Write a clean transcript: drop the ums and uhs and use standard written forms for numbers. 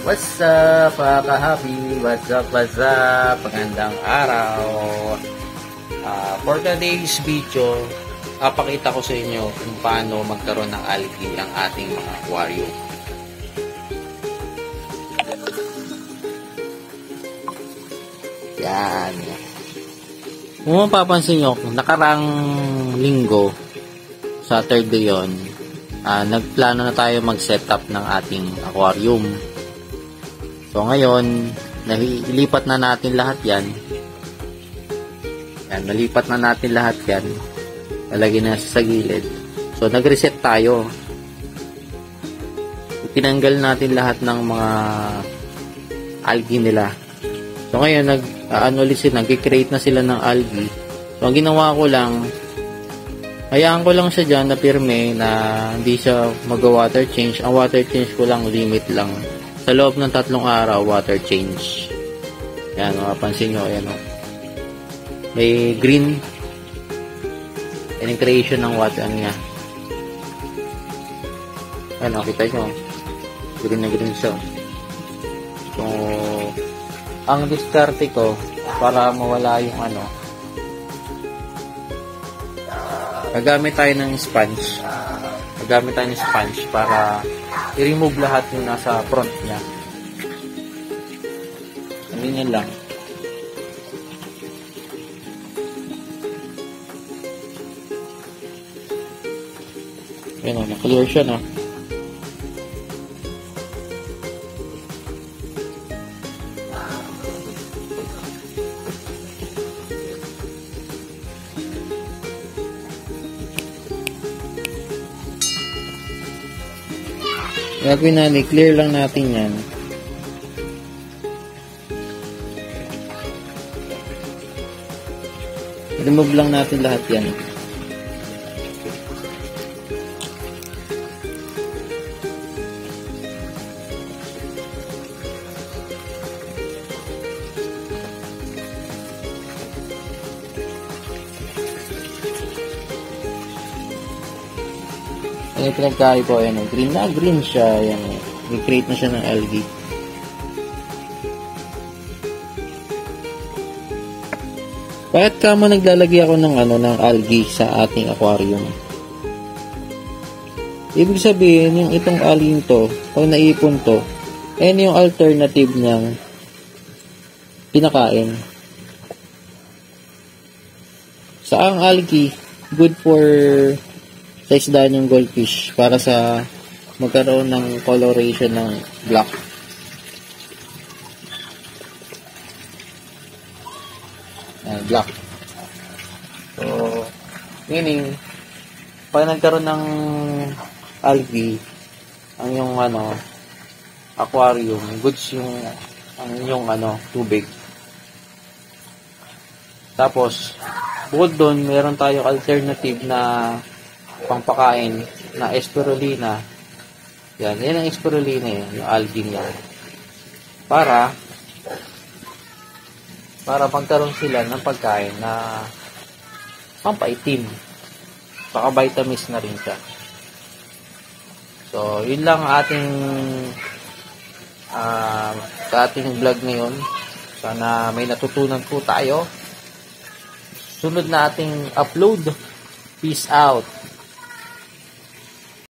What's up, mga ka-happy? What's up, what's up? Magandang araw. For today's video, papakita ko sa inyo kung paano magkaroon ng algae ang ating mga aquarium. Yan. Kung mapapansin nyo, nakarang linggo, Saturday yon, nagplano na tayo mag-setup ng ating aquarium. So ngayon, nalipat na natin lahat yan. Yan, nalipat na natin lahat yan. Palagi na sa gilid. So nag-reset tayo. Tinanggal natin lahat ng mga algae nila. So ngayon, nag-create na sila ng algae. So ang ginawa ko lang, hayaan ko lang siya dyan na pirme na hindi siya mag-water change. Ang water change ko lang, limit lang. Sa loob ng 3 araw, water change. Yan, mapapansin nyo, ayan o. May green. Yan yung creation ng water, ano niya. Ayan o, kita nyo. Green na green siya. So, ang diskarte ko, para mawala yung ano, gagamit tayo ng sponge. Gagamit tayo ng sponge para i-remove lahat yung nasa front niya. Ganyan lang. Ayan o, na-clear siya na. Gagawin na, clear lang natin yan. Remove lang natin lahat yan. Ano yung pinagkaiba, yan, green na green siya, yan, i-create na siya ng algae. Bakit kamo naglalagay ako ng ng algae sa ating aquarium? Ibig sabihin, yung itong algae to, pag naipon to, yan yung alternative niyang pinakain. Sa ang algae, good for sa isda yung goldfish para sa magkaroon ng coloration ng black. Black. So, meaning, pag nagkaroon ng algae, ang yung aquarium, goods yung tubig. Tapos, bukod doon, meron tayo alternative na pangpakain na spirulina. Yan ang spirulina yung algae niya. Para magkaroon sila ng pagkain na pampaitim. Saka vitamins na rin siya. So, yun lang ating sa ating vlog ngayon. Sana may natutunan po tayo. Sunod na ating upload. Peace out.